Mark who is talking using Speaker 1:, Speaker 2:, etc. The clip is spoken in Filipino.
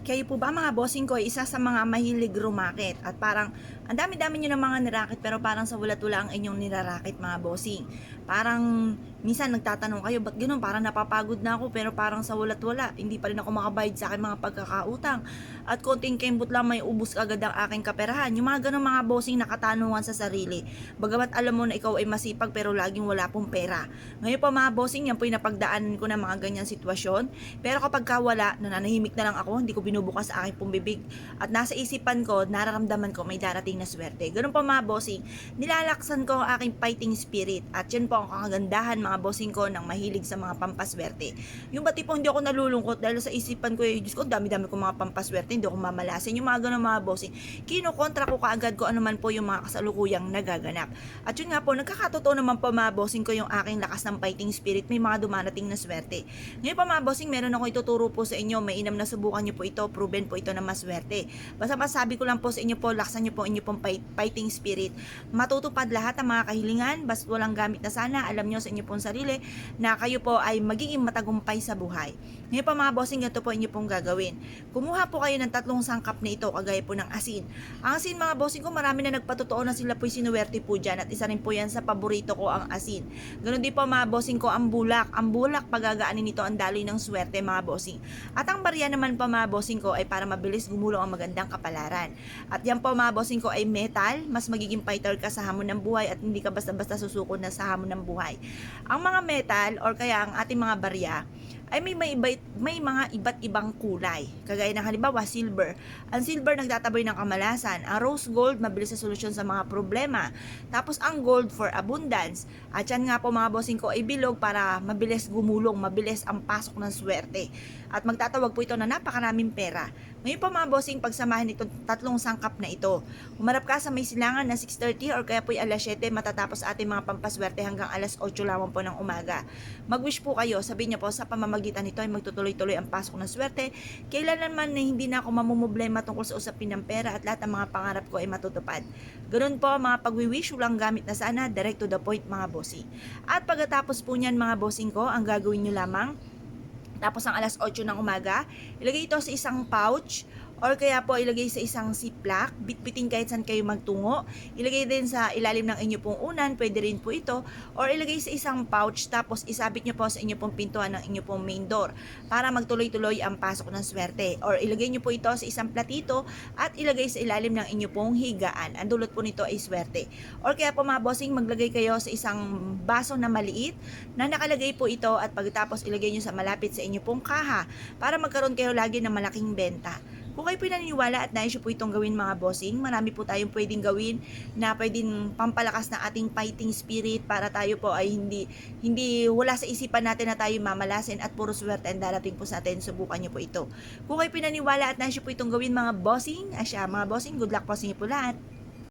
Speaker 1: Kayo po ba mga bossing ko ay isa sa mga mahilig rumakit at parang ang dami-dami nyo ng mga nirakit pero parang sa wala-wala ang inyong nirarakit mga bossing. Parang minsan nagtatanong kayo, ba't ganun? Parang napapagod na ako pero parang sa wala-wala hindi pa rin ako makabayad sa aking mga pagkakautang. At konting kembot lang may ubos agad ang aking kaperahan. Yung mga ganun mga bossing nakatanungan sa sarili. Bagamat alam mo na ikaw ay masipag pero laging wala pong pera. Ngayon pa mga bossing, yan po yung napagdaanan ko ng mga ganyan sitwasyon. Pero kapag wala, nananahimik na lang ako, hindi ko binubukas sa aking pumbibig. At nasa isipan ko, nararamdaman ko may darating na swerte. Ganun pa mga bossing, nilalaksan ko ang aking fighting spirit. At yun po ang kagandahan mga bossing ko ng mahilig sa mga pampaswerte. Yung ba tipong hindi ako nalulungkot dahil sa isipan ko, Diyos ko, dami-dami ko mga pampaswerte, hindi ako mamalasin. Yung mga ganun mga bossing, kinokontra ko kaagad ko ano man po yung mga kasalukuyang nagaganap. At yun nga po, nagkakatotoo naman po mga bossing ko yung aking lakas ng fighting spirit, may mga dumarating na swerte. Ngayon pa mga bossing, meron ako ituturo po sa inyo, mainam na subukan nyo po ito, proven po ito na maswerte. Basta masabi ko lang po sa inyo po, laksan nyo po inyo pong fighting spirit. Matutupad lahat ng mga kahilingan, basta walang gamit na sana, alam nyo sa inyo pong sarili na kayo po ay magiging matagumpay sa buhay. Ngayon pa mga bossing, ito po inyo pong gagawin. Kumuha po kayo ng 3 sangkap na ito, kagaya po ng asin. Ang asin mga bossing ko, marami na nagpatotoo na sila po'y sinuwerte po dyan at isa rin po yan sa paborito ko ang asin. Ganon din po mga bossing ko ang bulak. Ang bulak, pagagaanin nito ang daloy ng swerte mga bossing. At ang barya naman pa mga bossing ko ay para mabilis gumulong ang magandang kapalaran. At yan po mga bossing ko ay metal, mas magiging fighter ka sa hamon ng buhay at hindi ka basta-basta susuko na sa hamon ng buhay. Ang mga metal or kaya ang ating mga barya ay may mga iba't ibang kulay. Kagaya ng halimbawa, silver. Ang silver nagtataboy ng kamalasan. Ang rose gold, mabilis sa solusyon sa mga problema. Tapos ang gold for abundance. At yan nga po mga bossing ko ay bilog para mabilis gumulong, mabilis ang pasok ng swerte. At magtatawag po ito na napakaraming pera. Ngayon po mga bossing, pagsamahin itong 3 sangkap na ito. Humarap ka sa may silangan na 6:30 or kaya po alas 7 matatapos ating mga pampaswerte hanggang alas 8 lamang po ng umaga. Mag-wish po kayo, sabihin niyo po sa pamamagitan nito ay magtutuloy-tuloy ang pasok ng swerte. Kailan man na hindi na ako mamumblema tungkol sa usapin ng pera at lahat ng mga pangarap ko ay matutupad. Ganun po mga pag-wish, walang gamit na sana, direct to the point mga bossing. At pagkatapos po niyan mga bossing ko, ang gagawin niyo lamang tapos ang alas 8 ng umaga, ilagay ito sa isang pouch or kaya po ilagay sa isang ziplock, bitbitin kahit saan kayo magtungo. Ilagay din sa ilalim ng inyo pong unan, pwede rin po ito. Or ilagay sa isang pouch tapos isabit nyo po sa inyo pong pintuan ng inyo pong main door para magtuloy-tuloy ang pasok ng swerte. Or ilagay nyo po ito sa isang platito at ilagay sa ilalim ng inyo pong higaan. Ang dulot po nito ay swerte. Or kaya po mga bossing, maglagay kayo sa isang baso na maliit na nakalagay po ito at pagkatapos ilagay nyo sa malapit sa inyo pong kaha para magkaroon kayo lagi ng malaking benta. Kung kayo pinaniniwala at nais po itong gawin mga bossing, marami po tayong pwedeng gawin na pwedeng pampalakas ng ating fighting spirit para tayo po ay hindi wala sa isipan natin na tayo mamalasin at puro swerte ang darating po sa atin. Subukan niyo po ito. Kung kayo pinaniwala at nais po itong gawin mga bossing, mga bossing, good luck po sa inyo po lahat.